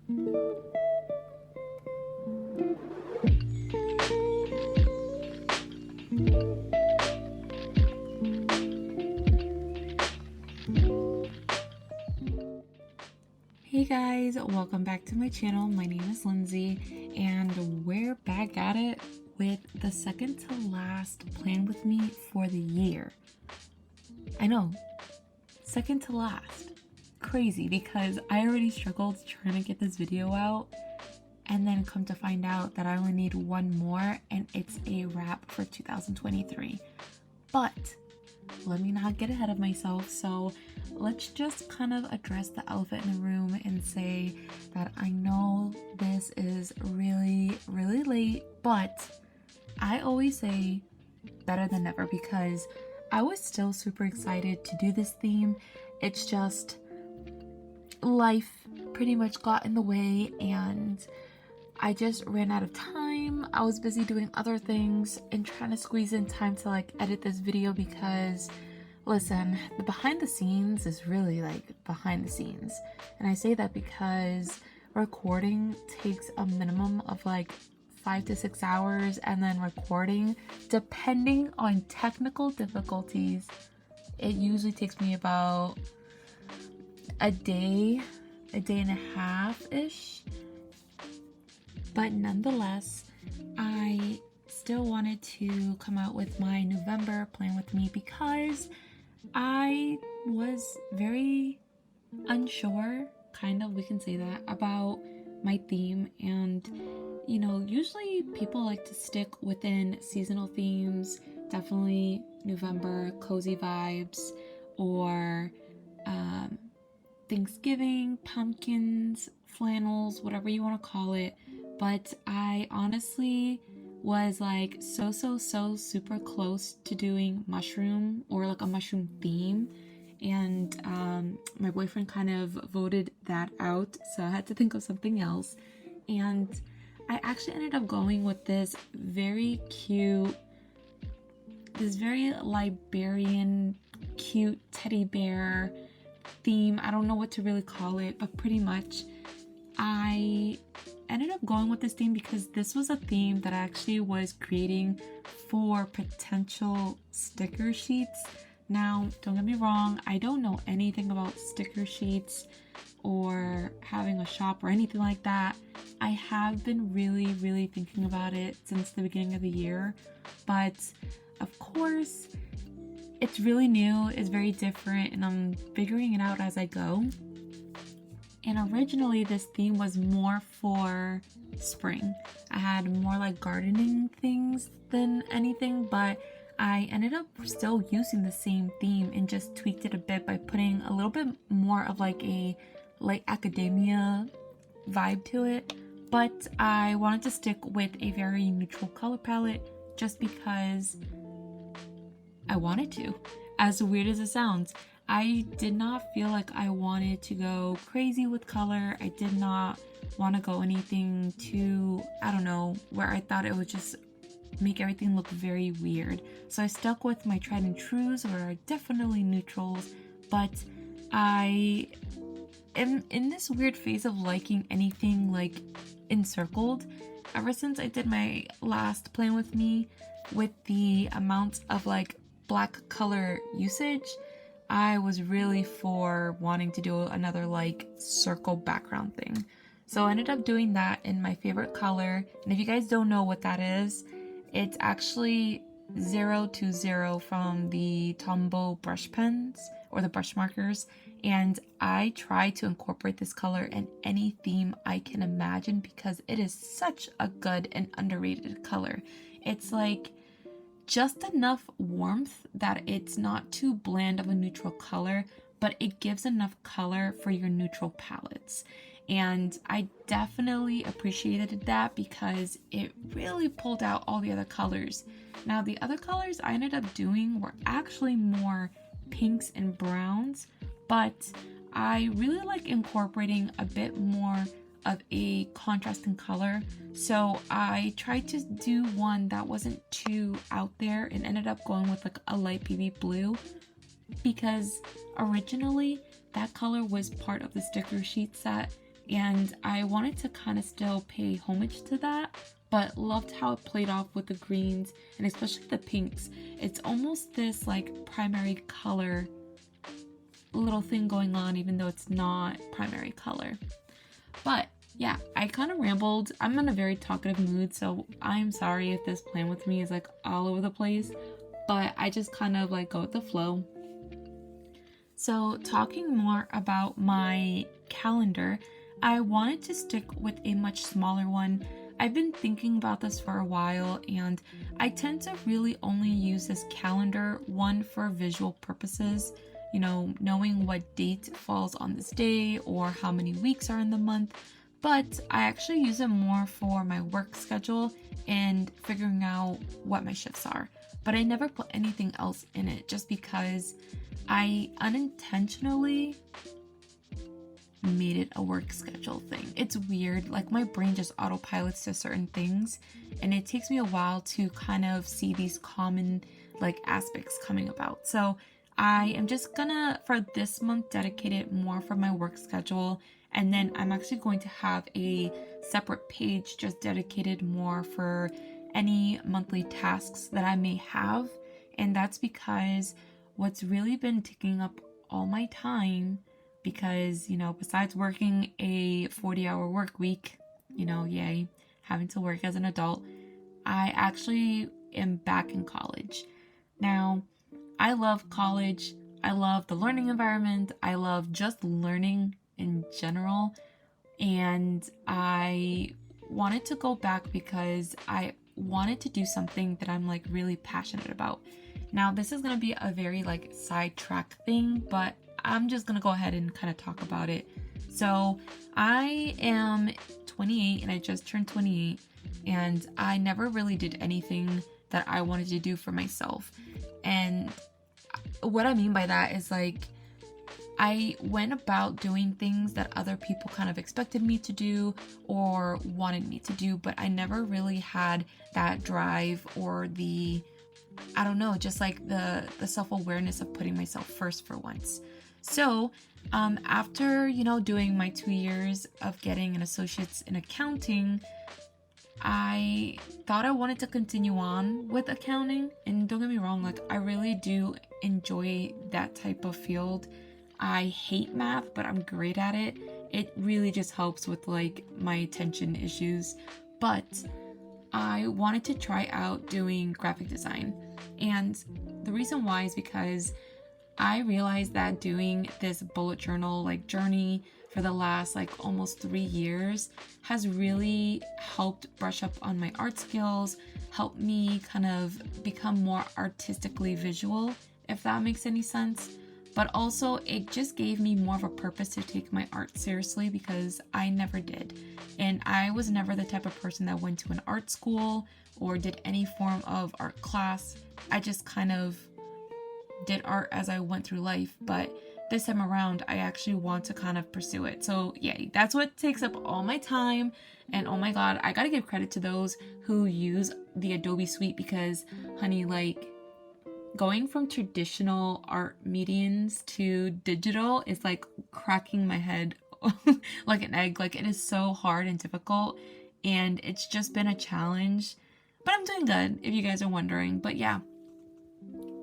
Hey guys, welcome back to my channel. My name is Lindsay and we're back at it with the second to last plan with me for the year. I know, second to last. Crazy, because I already struggled trying to get this video out and then come to find out that I only need one more and it's a wrap for 2023. But let me not get ahead of myself, so let's just kind of address the elephant in the room and say that I know this is really late, but I always say better than never, because I was still super excited to do this theme. It's just life pretty much got in the way and I just ran out of time. I was busy doing other things and trying to squeeze in time to like edit this video, because listen, the behind the scenes is really like behind the scenes. And I say that because recording takes a minimum of like 5 to 6 hours, and then recording, depending on technical difficulties, it usually takes me about a day and a half-ish. But nonetheless, I still wanted to come out with my November plan with me because I was very unsure, kind of, we can say that, about my theme. And you know, usually people like to stick within seasonal themes, definitely November, cozy vibes, or Thanksgiving, pumpkins, flannels, whatever you want to call it. But I honestly was like so super close to doing mushroom, or like a mushroom theme, and my boyfriend kind of voted that out, so I had to think of something else. And I actually ended up going with this very cute, this very Liberian cute teddy bear theme. I don't know what to really call it, but pretty much I ended up going with this theme because this was a theme that I actually was creating for potential sticker sheets. Now, don't get me wrong, I don't know anything about sticker sheets or having a shop or anything like that. I have been really thinking about it since the beginning of the year, but of course it's really new, it's very different, and I'm figuring it out as I go. And originally this theme was more for spring. I had more like gardening things than anything, but I ended up still using the same theme and just tweaked it a bit by putting a little bit more of like a light Acadamia vibe to it. But I wanted to stick with a very neutral color palette just because I wanted to. As weird as it sounds, I did not feel like I wanted to go crazy with color. I did not want to go anything too, I don't know, where I thought it would just make everything look very weird. So I stuck with my tried and trues, or are definitely neutrals, but I am in this weird phase of liking anything like encircled. Ever since I did my last plan with me with the amount of like black color usage, I was really for wanting to do another like circle background thing. So I ended up doing that in my favorite color. And if you guys don't know what that is, it's actually 020 from the Tombow brush pens, or the brush markers. And I try to incorporate this color in any theme I can imagine because it is such a good and underrated color. It's like just enough warmth that it's not too bland of a neutral color, but it gives enough color for your neutral palettes. And I definitely appreciated that because it really pulled out all the other colors. Now, the other colors I ended up doing were actually more pinks and browns, but I really like incorporating a bit more of a contrast in color. So I tried to do one that wasn't too out there and ended up going with like a light baby blue, because originally that color was part of the sticker sheet set and I wanted to kind of still pay homage to that, but loved how it played off with the greens and especially the pinks. It's almost this like primary color little thing going on, even though it's not primary color. But yeah, I kind of rambled. I'm in a very talkative mood, so I'm sorry if this plan with me is like all over the place, but I just kind of like go with the flow. So talking more about my calendar, I wanted to stick with a much smaller one. I've been thinking about this for a while, and I tend to really only use this calendar one for visual purposes, you know, knowing what date falls on this day or how many weeks are in the month. But I actually use it more for my work schedule and figuring out what my shifts are. But I never put anything else in it just because I unintentionally made it a work schedule thing. It's weird, like my brain just autopilots to certain things, and it takes me a while to kind of see these common like aspects coming about. So I am just gonna, for this month, dedicate it more for my work schedule, and then I'm actually going to have a separate page just dedicated more for any monthly tasks that I may have. And that's because what's really been taking up all my time, because, you know, besides working a 40-hour work week, you know, yay, having to work as an adult, I actually am back in college. Now, I love college. I love the learning environment. I love just learning in general. And I wanted to go back because I wanted to do something that I'm like really passionate about. Now, this is going to be a very like sidetrack thing, but I'm just going to go ahead and kind of talk about it. So I am 28 and I just turned 28, and I never really did anything that I wanted to do for myself. And what I mean by that is like, I went about doing things that other people kind of expected me to do or wanted me to do, but I never really had that drive or the, I don't know, just like the self-awareness of putting myself first for once. So after, you know, doing my 2 years of getting an associate's in accounting, I thought I wanted to continue on with accounting. And don't get me wrong, like I really do enjoy that type of field. I hate math, but I'm great at it. It really just helps with like my attention issues. But I wanted to try out doing graphic design. And the reason why is because I realized that doing this bullet journal like journey for the last like almost 3 years has really helped brush up on my art skills, helped me kind of become more artistically visual, if that makes any sense. But also it just gave me more of a purpose to take my art seriously, because I never did. And I was never the type of person that went to an art school or did any form of art class. I just kind of did art as I went through life. But this time around, I actually want to kind of pursue it. So yay, that's what takes up all my time. And oh my god, I gotta give credit to those who use the Adobe suite, because honey, like going from traditional art mediums to digital is like cracking my head like an egg. Like it is so hard and difficult, and it's just been a challenge, but I'm doing good, if you guys are wondering. But yeah,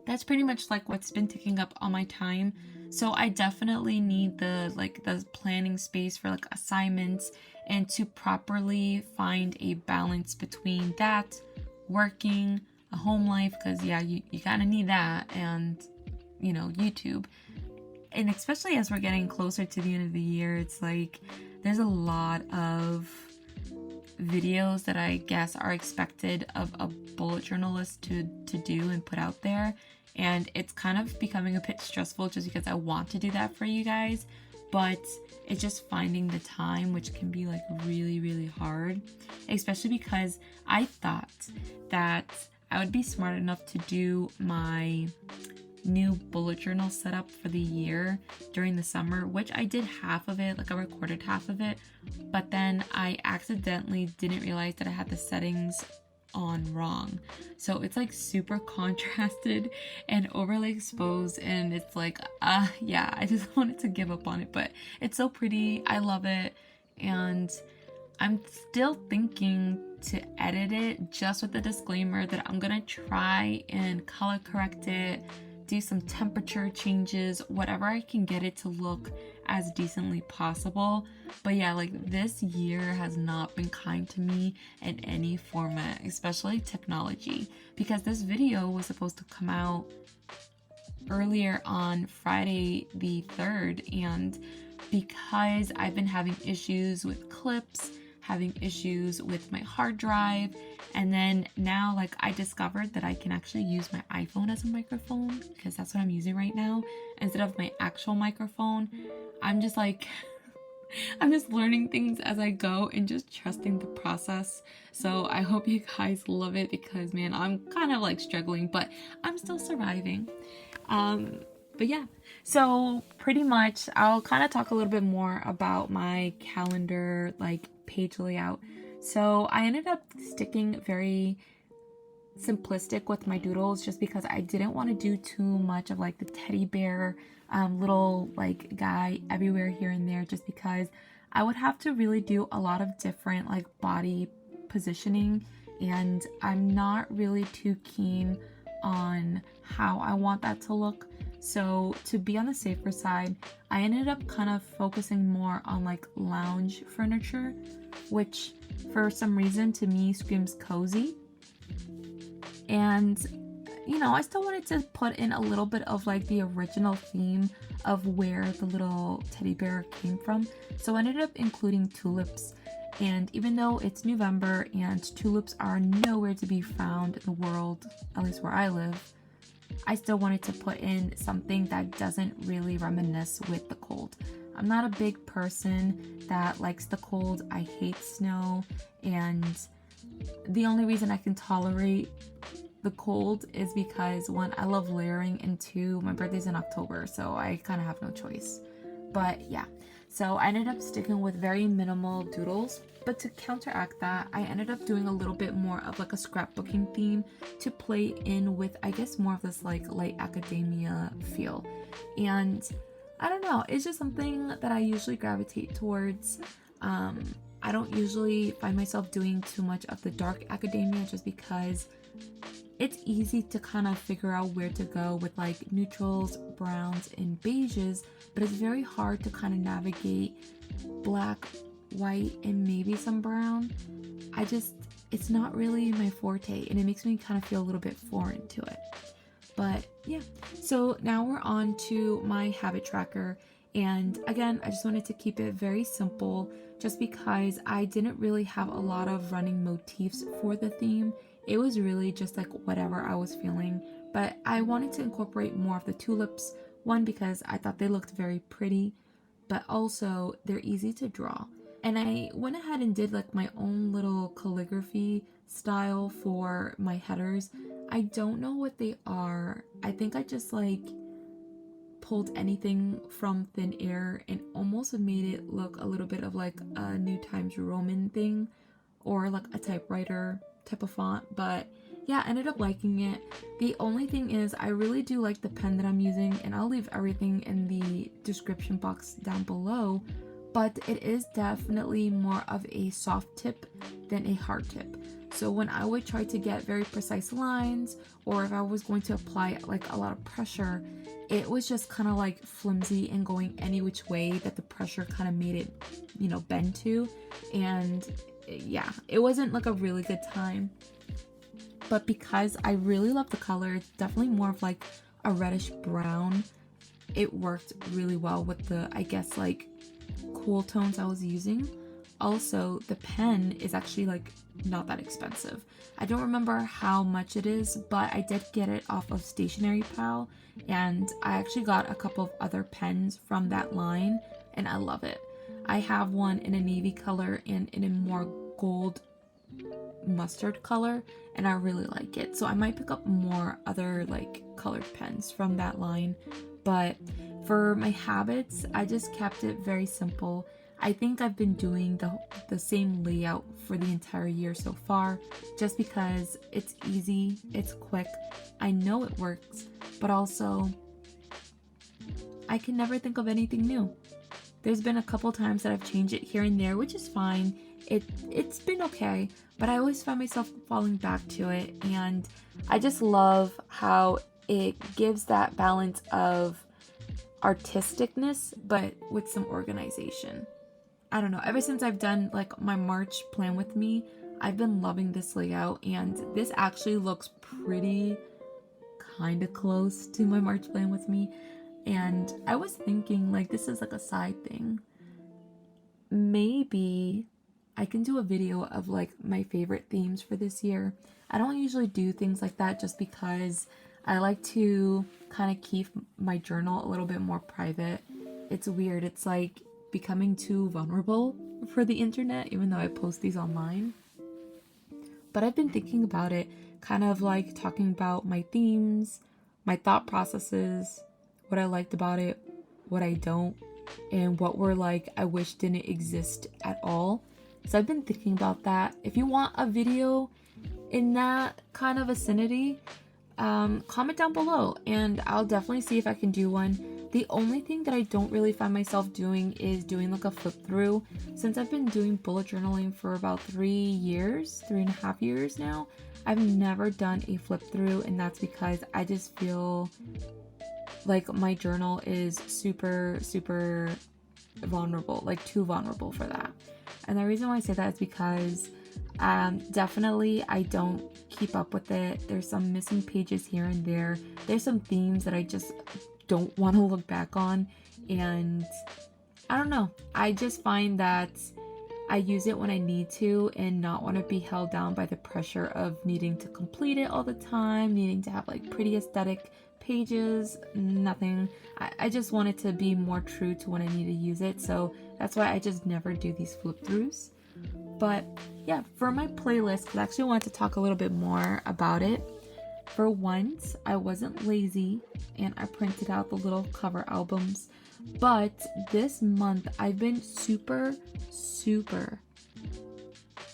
that's pretty much like what's been taking up all my time. So I definitely need the planning space for like assignments, and to properly find a balance between that, working, a home life, because yeah, you kind of need that, and you know, YouTube. And especially as we're getting closer to the end of the year, it's like there's a lot of videos that I guess are expected of a bullet journalist to do and put out there, and it's kind of becoming a bit stressful just because I want to do that for you guys, but it's just finding the time, which can be like really, really hard, especially because I thought that I would be smart enough to do my new bullet journal setup for the year during the summer, which I did half of it, like I recorded half of it, but then I accidentally didn't realize that I had the settings on wrong. So it's like super contrasted and overly exposed, and it's like, yeah, I just wanted to give up on it, but it's so pretty. I love it. and I'm still thinking to edit it, just with the disclaimer that I'm gonna try and color correct it, do some temperature changes, whatever I can get it to look as decently possible. But yeah, like this year has not been kind to me in any format, especially technology, because this video was supposed to come out earlier on Friday the 3rd, and because I've been having issues with clips, having issues with my hard drive, and then now like I discovered that I can actually use my iPhone as a microphone, because that's what I'm using right now instead of my actual microphone. I'm just like I'm just learning things as I go and just trusting the process. So I hope you guys love it, because man, I'm kind of like struggling, but I'm still surviving. But yeah, so pretty much I'll kind of talk a little bit more about my calendar, like page layout. So I ended up sticking very simplistic with my doodles, just because I didn't want to do too much of like the teddy bear little like guy everywhere here and there, just because I would have to really do a lot of different like body positioning, and I'm not really too keen on how I want that to look. So to be on the safer side, I ended up kind of focusing more on like lounge furniture, which for some reason to me screams cozy. And you know, I still wanted to put in a little bit of like the original theme of where the little teddy bear came from. So I ended up including tulips. And even though it's November and tulips are nowhere to be found in the world, at least where I live, I still wanted to put in something that doesn't really reminisce with the cold. I'm not a big person that likes the cold. I hate snow, and the only reason I can tolerate the cold is because one, I love layering, and two, my birthday's in October, so I kind of have no choice. But yeah, so I ended up sticking with very minimal doodles. But to counteract that, I ended up doing a little bit more of like a scrapbooking theme to play in with, I guess, more of this like light academia feel. And I don't know, it's just something that I usually gravitate towards. I don't usually find myself doing too much of the dark academia, just because it's easy to kind of figure out where to go with like neutrals, browns, and beiges, but it's very hard to kind of navigate black, white, and maybe some brown. It's not really my forte, and it makes me kind of feel a little bit foreign to it. But yeah, so now we're on to my habit tracker, and again, I just wanted to keep it very simple, just because I didn't really have a lot of running motifs for the theme. It was really just like whatever I was feeling, but I wanted to incorporate more of the tulips, one because I thought they looked very pretty, but also they're easy to draw. And I went ahead and did like my own little calligraphy style for my headers. I don't know what they are. I think I just like pulled anything from thin air and almost made it look a little bit of like a New Times Roman thing, or like a typewriter type of font. But yeah, I ended up liking it. The only thing is I really do like the pen that I'm using, and I'll leave everything in the description box down below. But it is definitely more of a soft tip than a hard tip. So when I would try to get very precise lines, or if I was going to apply like a lot of pressure, it was just kind of like flimsy and going any which way that the pressure kind of made it, you know, bend to. And yeah, it wasn't like a really good time. But because I really love the color, it's definitely more of like a reddish brown, it worked really well with the, I guess, like cool tones I was using. Also, the pen is actually like not that expensive. I don't remember how much it is, but I did get it off of Stationery Pal, and I actually got a couple of other pens from that line, and I love it. I have one in a navy color and in a more gold mustard color, and I really like it. So I might pick up more other like colored pens from that line. But for my habits, I just kept it very simple. I think I've been doing the same layout for the entire year so far, just because it's easy, it's quick, I know it works, but also I can never think of anything new. There's been a couple times that I've changed it here and there, which is fine. It's been okay, but I always find myself falling back to it, and I just love how it gives that balance of artisticness, but with some organization. I don't know, ever since I've done like my March plan with me, I've been loving this layout, and this actually looks pretty kind of close to my March plan with me. And I was thinking, like, this is like a side thing. Maybe I can do a video of like my favorite themes for this year. I don't usually do things like that just because I like to kind of keep my journal a little bit more private. It's weird. It's like becoming too vulnerable for the internet, even though I post these online. But I've been thinking about it, kind of like talking about my themes, my thought processes, what I liked about it, what I don't, and what were like I wish didn't exist at all. So I've been thinking about that. If you want a video in that kind of vicinity, comment down below and I'll definitely see if I can do one. The only thing that I don't really find myself doing is doing like a flip through. Since I've been doing bullet journaling for about 3.5 years now, I've never done a flip through, and that's because I just feel like my journal is super vulnerable, like too vulnerable for that. And the reason why I say that is because definitely I don't keep up with it. There's some missing pages here and there. There's some themes that I just don't want to look back on, and I don't know. I just find that I use it when I need to and not want to be held down by the pressure of needing to complete it all the time, needing to have like pretty aesthetic pages. Nothing. I just want it to be more true to when I need to use it, so that's why I just never do these flip throughs. But yeah, for my playlist, because I actually wanted to talk a little bit more about it. For once, I wasn't lazy and I printed out the little cover albums. But this month, I've been super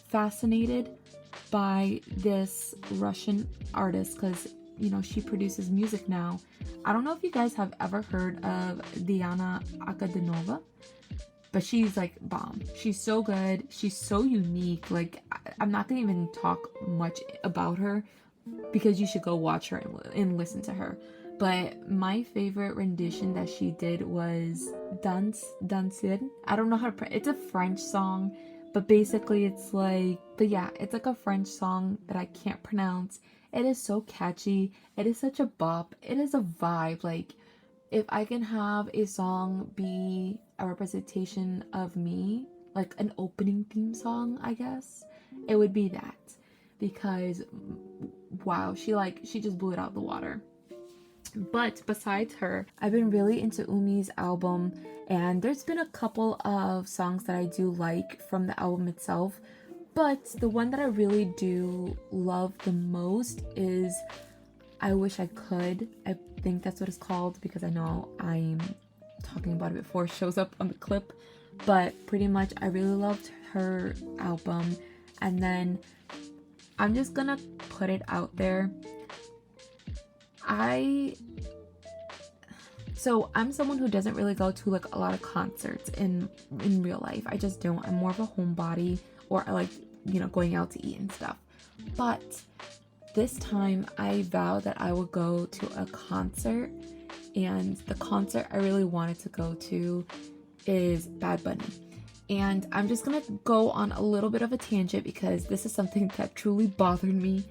fascinated by this Russian artist, because, you know, she produces music now. I don't know if you guys have ever heard of Diana Akadinova, but she's like bomb. She's so good. She's so unique. Like, I'm not gonna even talk much about her because you should go watch her and listen to her. But my favorite rendition that she did was Danser. I don't know how to it's a French song, but basically it's like, it's like a French song that I can't pronounce. It is so catchy. It is such a bop. It is a vibe. Like, if I can have a song be a representation of me, like an opening theme song, I guess, it would be that. Because, wow, she just blew it out the water. But besides her, I've been really into Umi's album, and there's been a couple of songs that I do like from the album itself. But the one that I really do love the most is I Wish I Could. I think that's what it's called, because I know I'm talking about it before it shows up on the clip. But pretty much, I really loved her album. And then I'm just gonna put it out there. I'm someone who doesn't really go to like a lot of concerts in real life. I just don't. I'm more of a homebody, or I like, you know, going out to eat and stuff. But this time I vowed that I would go to a concert, and the concert I really wanted to go to is Bad Bunny. And I'm just gonna go on a little bit of a tangent because this is something that truly bothered me.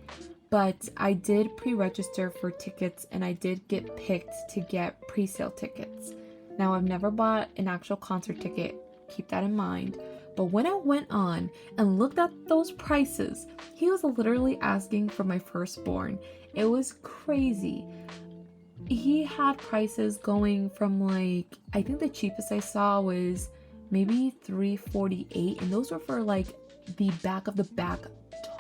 But I did pre-register for tickets, and I did get picked to get pre-sale tickets. Now, I've never bought an actual concert ticket, keep that in mind. But when I went on and looked at those prices, he was literally asking for my firstborn. It was crazy. He had prices going from like, I think the cheapest I saw was maybe $348, and those were for like the back of the back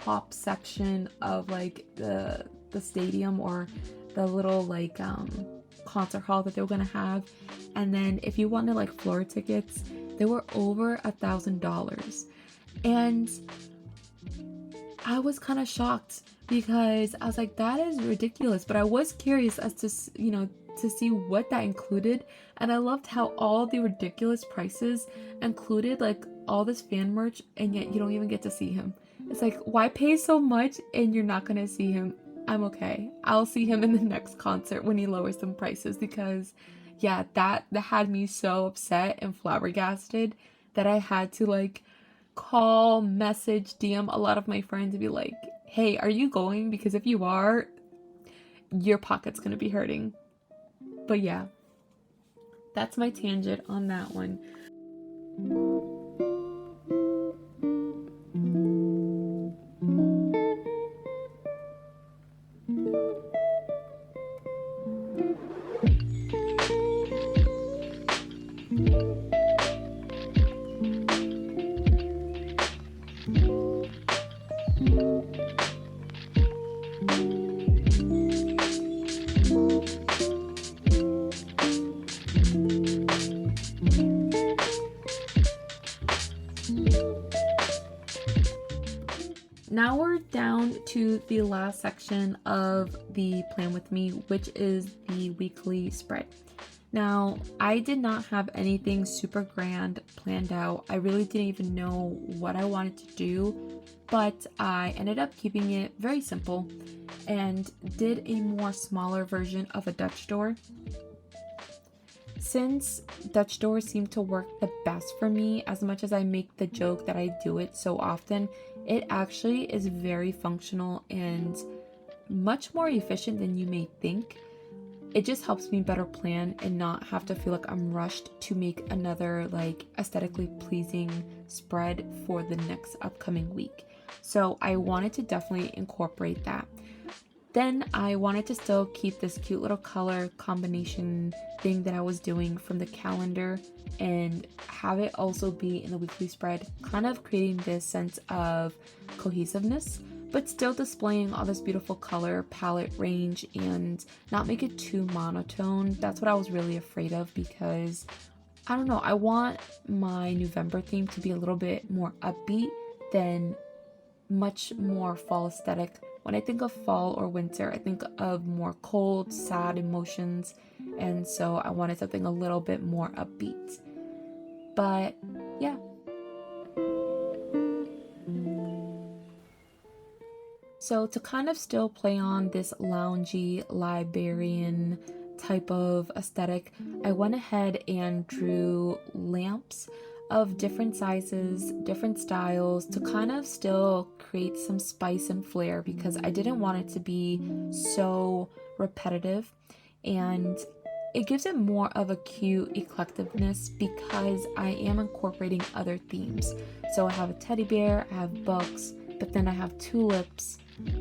top section of like the stadium, or the little like concert hall that they were gonna have. And then if you wanted like floor tickets, they were over $1,000. And I was kind of shocked, because I was like, that is ridiculous. But I was curious as to, you know, to see what that included, and I loved how all the ridiculous prices included like all this fan merch, and yet you don't even get to see him. It's like, why pay so much and you're not gonna see him? I'm okay. I'll see him in the next concert when he lowers some prices, because yeah, that had me so upset and flabbergasted that I had to like call, message, DM a lot of my friends and be like, hey, are you going? Because if you are, your pocket's gonna be hurting. But yeah, that's my tangent on that one. Now we're down to the last section of the plan with me, which is the weekly spread. Now, I did not have anything super grand planned out. I really didn't even know what I wanted to do, but I ended up keeping it very simple and did a more smaller version of a Dutch door. Since Dutch doors seem to work the best for me, as much as I make the joke that I do it so often, it actually is very functional and much more efficient than you may think. It just helps me better plan and not have to feel like I'm rushed to make another like aesthetically pleasing spread for the next upcoming week. So I wanted to definitely incorporate that. Then I wanted to still keep this cute little color combination thing that I was doing from the calendar and have it also be in the weekly spread, kind of creating this sense of cohesiveness, but still displaying all this beautiful color palette range and not make it too monotone. That's what I was really afraid of, because I don't know, I want my November theme to be a little bit more upbeat than much more fall aesthetic. When I think of fall or winter, I think of more cold, sad emotions, and so I wanted something a little bit more upbeat. But yeah. So to kind of still play on this loungy librarian type of aesthetic, I went ahead and drew lamps of different sizes, different styles, to kind of still create some spice and flair, because I didn't want it to be so repetitive, and it gives it more of a cute eclecticness because I am incorporating other themes. So I have a teddy bear, I have books, but then I have tulips,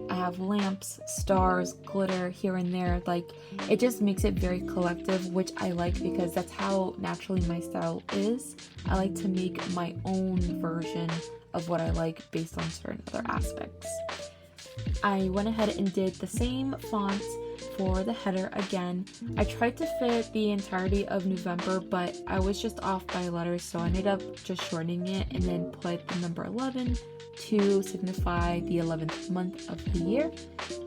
I have lamps, stars, glitter here and there. Like, it just makes it very collective, which I like because that's how naturally my style is. I like to make my own version of what I like based on certain other aspects. I went ahead and did the same font for the header again. I tried to fit the entirety of November, but I was just off by letters, so I ended up just shortening it and then put the number 11 to signify the 11th month of the year.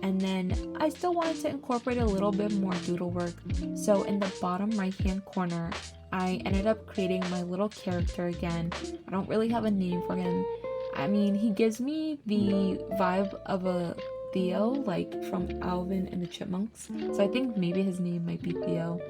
And then I still wanted to incorporate a little bit more doodle work, so in the bottom right hand corner I ended up creating my little character again. I don't really have a name for him. I mean, he gives me the vibe of a Theo, like from Alvin and the Chipmunks, so I think maybe his name might be Theo.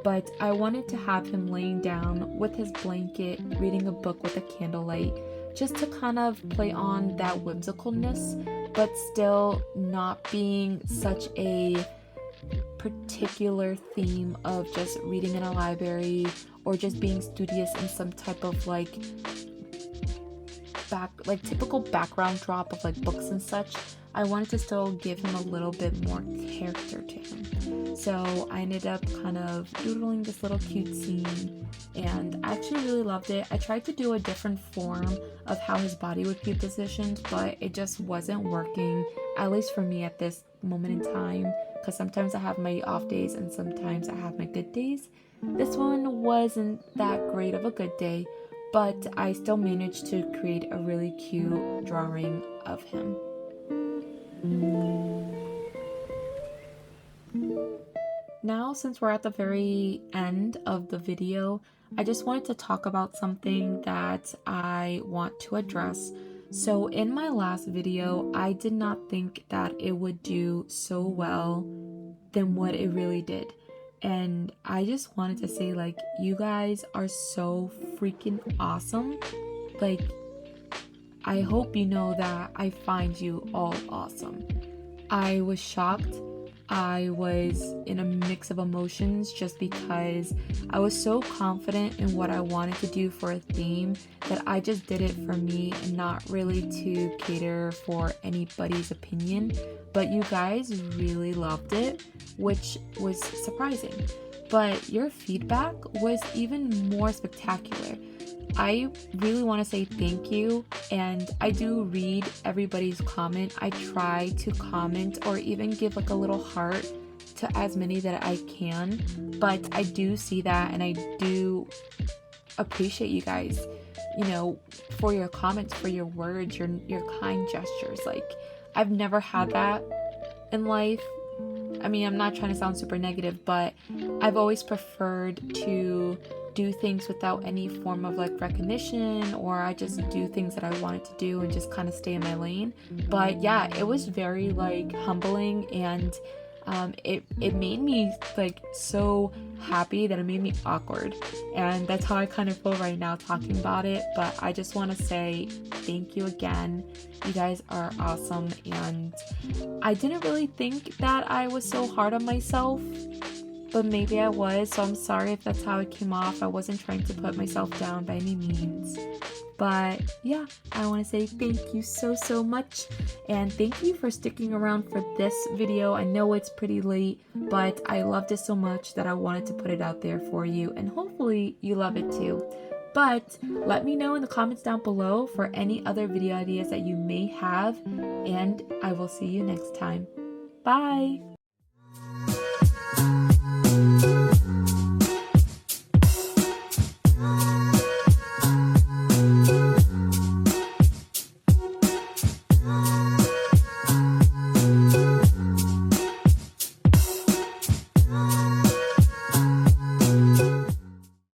But I wanted to have him laying down with his blanket, reading a book with a candlelight, just to kind of play on that whimsicalness, but still not being such a particular theme of just reading in a library or just being studious in some type of like typical background drop of like books and such. I wanted to still give him a little bit more character to him. So I ended up kind of doodling this little cute scene, and I actually really loved it. I tried to do a different form of how his body would be positioned, but it just wasn't working, at least for me at this moment in time, because sometimes I have my off days and sometimes I have my good days. This one wasn't that great of a good day, but I still managed to create a really cute drawing of him. now since we're at the very end of the video, I just wanted to talk about something that I want to address. So in my last video, I did not think that it would do so well than what it really did. And I just wanted to say, like, you guys are so freaking awesome. Like, I hope you know that I find you all awesome. I was shocked. I was in a mix of emotions just because I was so confident in what I wanted to do for a theme that I just did it for me and not really to cater for anybody's opinion. But you guys really loved it, which was surprising. But your feedback was even more spectacular. I really want to say thank you, and I do read everybody's comment. I try to comment or even give like a little heart to as many that I can, but I do see that and I do appreciate you guys, you know, for your comments, for your words, your kind gestures. Like, I've never had that in life. I mean, I'm not trying to sound super negative, but I've always preferred to do things without any form of like recognition, or I just do things that I wanted to do and just kind of stay in my lane. But yeah, it was very like humbling, and it made me like so happy that it made me awkward, and that's how I kind of feel right now talking about it. But I just want to say thank you again. You guys are awesome, and I didn't really think that I was so hard on myself, but maybe I was, so I'm sorry if that's how it came off. I wasn't trying to put myself down by any means. But yeah, I want to say thank you so much, and thank you for sticking around for this video. I know it's pretty late, but I loved it so much that I wanted to put it out there for you, and hopefully you love it too. But let me know in the comments down below for any other video ideas that you may have, and I will see you next time. Bye!